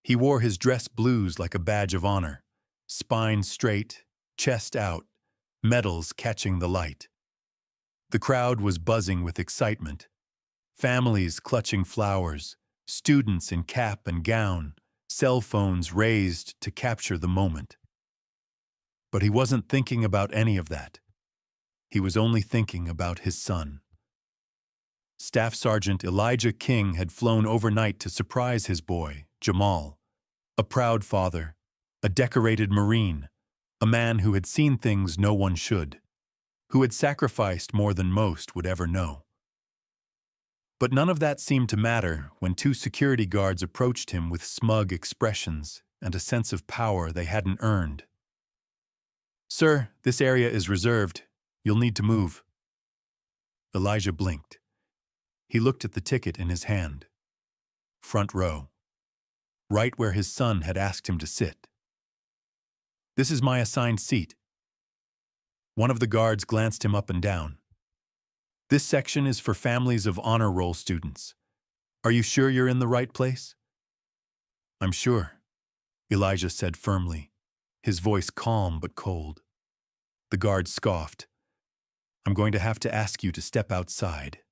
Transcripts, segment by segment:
He wore his dress blues like a badge of honor, spine straight, chest out, medals catching the light. The crowd was buzzing with excitement. Families clutching flowers, students in cap and gown, cell phones raised to capture the moment. But he wasn't thinking about any of that. He was only thinking about his son. Staff Sergeant Elijah King had flown overnight to surprise his boy, Jamal, a proud father, a decorated Marine, a man who had seen things no one should, who had sacrificed more than most would ever know. But none of that seemed to matter when two security guards approached him with smug expressions and a sense of power they hadn't earned. "Sir, this area is reserved. You'll need to move." Elijah blinked. He looked at the ticket in his hand. Front row. Right where his son had asked him to sit. "This is my assigned seat." One of the guards glanced him up and down. "This section is for families of honor roll students. Are you sure you're in the right place?" "I'm sure," Elijah said firmly, his voice calm but cold. The guard scoffed. "I'm going to have to ask you to step outside."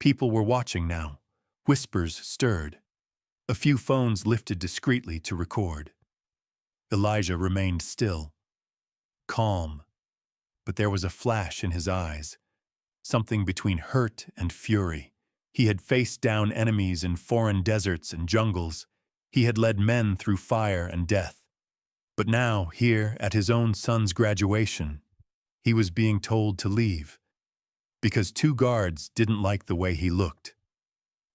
People were watching now. Whispers stirred. A few phones lifted discreetly to record. Elijah remained still, calm, but there was a flash in his eyes, something between hurt and fury. He had faced down enemies in foreign deserts and jungles. He had led men through fire and death. But now, here, at his own son's graduation, he was being told to leave. Because two guards didn't like the way he looked.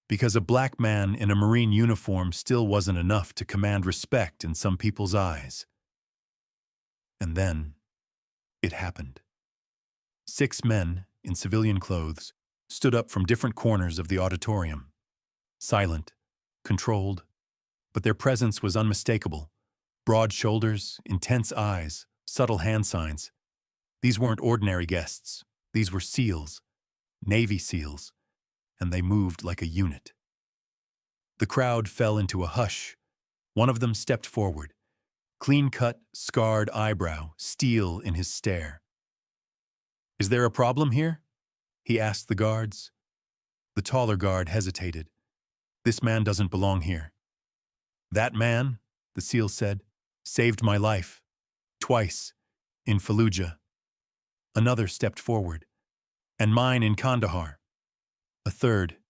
Because a black man in a Marine uniform still wasn't enough to command respect in some people's eyes. And then, it happened. 6 men, in civilian clothes, stood up from different corners of the auditorium. Silent, controlled, but their presence was unmistakable. Broad shoulders, intense eyes, subtle hand signs. These weren't ordinary guests. These were SEALs, Navy SEALs, and they moved like a unit. The crowd fell into a hush. One of them stepped forward, clean-cut, scarred eyebrow, steel in his stare. "Is there a problem here?" he asked the guards. The taller guard hesitated. "This man doesn't belong here." "That man," the SEAL said, "saved my life. Twice, in Fallujah." Another stepped forward. "And mine in Kandahar." A third,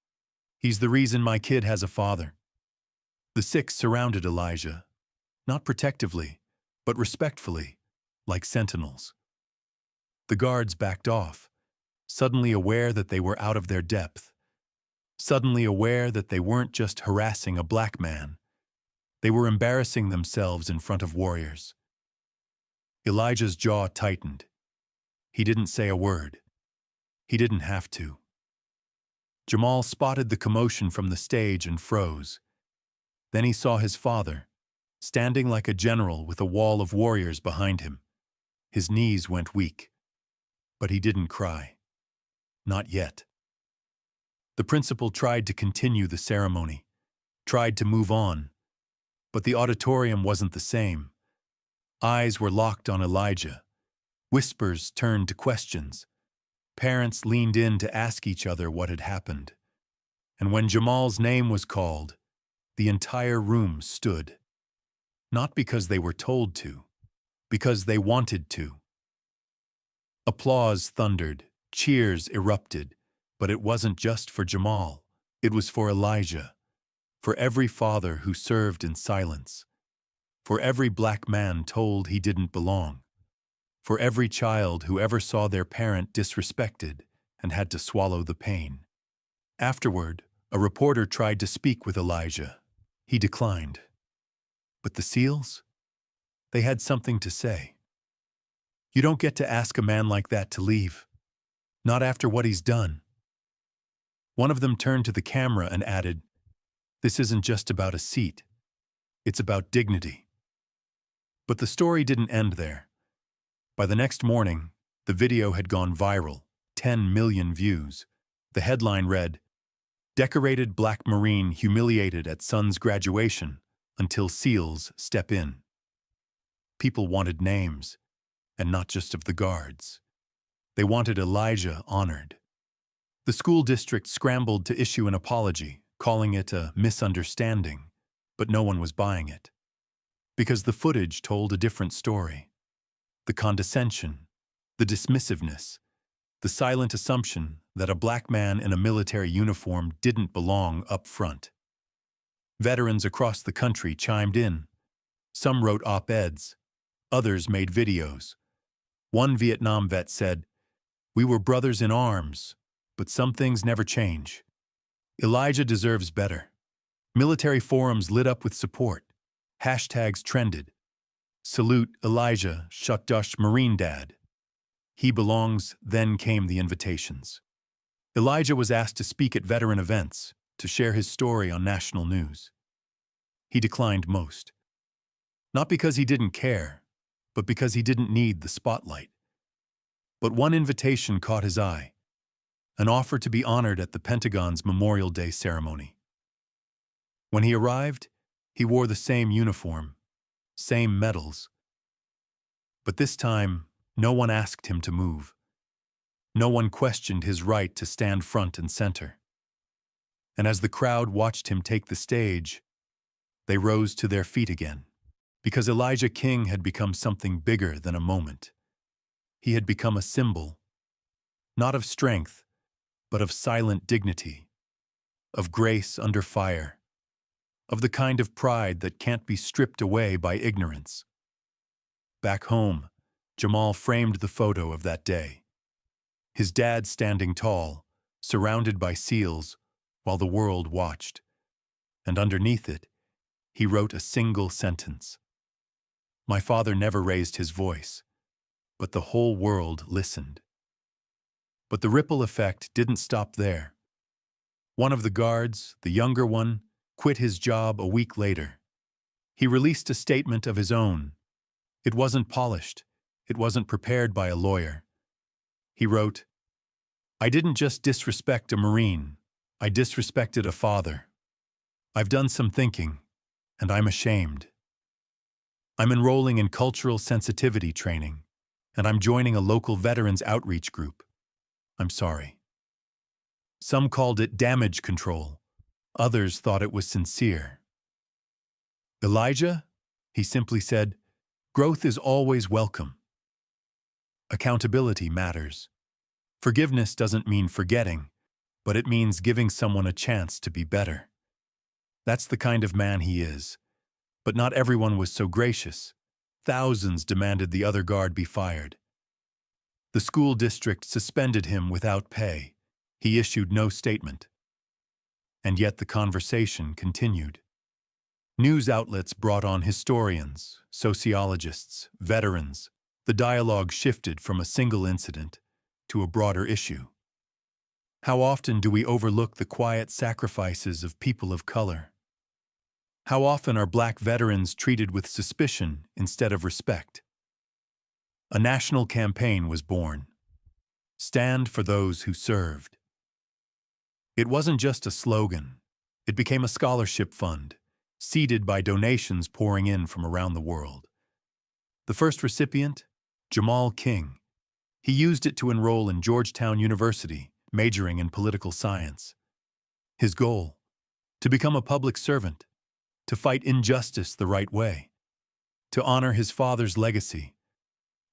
"He's the reason my kid has a father." The 6 surrounded Elijah, not protectively, but respectfully, like sentinels. The guards backed off, suddenly aware that they were out of their depth, suddenly aware that they weren't just harassing a black man. They were embarrassing themselves in front of warriors. Elijah's jaw tightened. He didn't say a word. He didn't have to. Jamal spotted the commotion from the stage and froze. Then he saw his father, standing like a general with a wall of warriors behind him. His knees went weak. But he didn't cry. Not yet. The principal tried to continue the ceremony, tried to move on, but the auditorium wasn't the same. Eyes were locked on Elijah. Whispers turned to questions. Parents leaned in to ask each other what had happened. And when Jamal's name was called, the entire room stood. Not because they were told to, because they wanted to. Applause thundered, cheers erupted, but it wasn't just for Jamal. It was for Elijah, for every father who served in silence, for every black man told he didn't belong, for every child who ever saw their parent disrespected and had to swallow the pain. Afterward, a reporter tried to speak with Elijah. He declined. But the SEALs? They had something to say. You don't get to ask a man like that to leave. Not after what he's done. One of them turned to the camera and added, "This isn't just about a seat. It's about dignity." But the story didn't end there. By the next morning, the video had gone viral, 10 million views. The headline read, "Decorated Black Marine Humiliated at Son's Graduation, until SEALs step in. People wanted names, and not just of the guards. They wanted Elijah honored. The school district scrambled to issue an apology, calling it a misunderstanding, but no one was buying it. Because the footage told a different story. The condescension, the dismissiveness, the silent assumption that a black man in a military uniform didn't belong up front. Veterans across the country chimed in. Some wrote op-eds, others made videos. One Vietnam vet said, "We were brothers in arms, but some things never change. Elijah deserves better." Military forums lit up with support. Hashtags trended. "Salute Elijah Shukdush Marine Dad. He belongs." Then came the invitations. Elijah was asked to speak at veteran events, to share his story on national news. He declined most. Not because he didn't care, but because he didn't need the spotlight. But one invitation caught his eye, an offer to be honored at the Pentagon's Memorial Day ceremony. When he arrived, he wore the same uniform, same medals. But this time, no one asked him to move. No one questioned his right to stand front and center. And as the crowd watched him take the stage, they rose to their feet again, because Elijah King had become something bigger than a moment. He had become a symbol, not of strength, but of silent dignity, of grace under fire, of the kind of pride that can't be stripped away by ignorance. Back home, Jamal framed the photo of that day. His dad standing tall, surrounded by SEALs, while the world watched. And underneath it, he wrote a single sentence. "My father never raised his voice, but the whole world listened." But the ripple effect didn't stop there. One of the guards, the younger one, quit his job a week later. He released a statement of his own. It wasn't polished. It wasn't prepared by a lawyer. He wrote, "I didn't just disrespect a Marine. I disrespected a father. I've done some thinking, and I'm ashamed. I'm enrolling in cultural sensitivity training, and I'm joining a local veterans outreach group. I'm sorry." Some called it damage control. Others thought it was sincere. "Elijah," he simply said, "growth is always welcome. Accountability matters. Forgiveness doesn't mean forgetting, but it means giving someone a chance to be better." That's the kind of man he is. But not everyone was so gracious. Thousands demanded the other guard be fired. The school district suspended him without pay. He issued no statement. And yet the conversation continued. News outlets brought on historians, sociologists, veterans. The dialogue shifted from a single incident to a broader issue. How often do we overlook the quiet sacrifices of people of color? How often are black veterans treated with suspicion instead of respect? A national campaign was born. Stand for those who served. It wasn't just a slogan. It became a scholarship fund, seeded by donations pouring in from around the world. The first recipient, Jamal King. He used it to enroll in Georgetown University, majoring in political science. His goal, to become a public servant, to fight injustice the right way, to honor his father's legacy,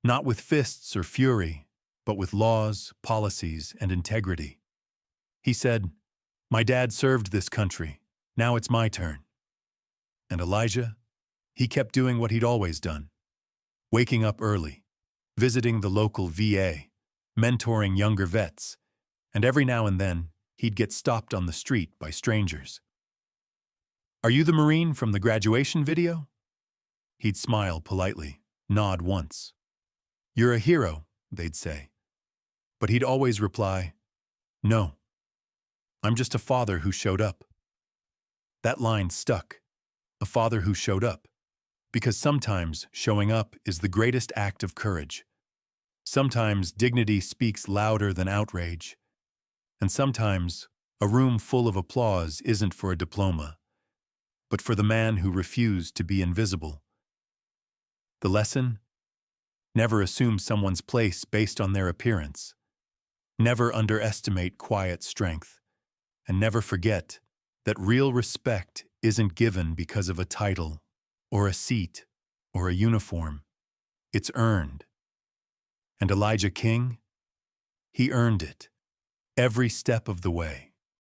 not with fists or fury, but with laws, policies, and integrity. He said, "My dad served this country. Now it's my turn." And Elijah, he kept doing what he'd always done, waking up early, visiting the local VA, mentoring younger vets, and every now and then, he'd get stopped on the street by strangers. "Are you the Marine from the graduation video?" He'd smile politely, nod once. "You're a hero," they'd say. But he'd always reply, "No, I'm just a father who showed up." That line stuck, a father who showed up, because sometimes showing up is the greatest act of courage. Sometimes dignity speaks louder than outrage. And sometimes a room full of applause isn't for a diploma. but for the man who refused to be invisible. The lesson? Never assume someone's place based on their appearance. Never underestimate quiet strength. And never forget that real respect isn't given because of a title, or a seat, or a uniform. It's earned. And Elijah King? He earned it, every step of the way.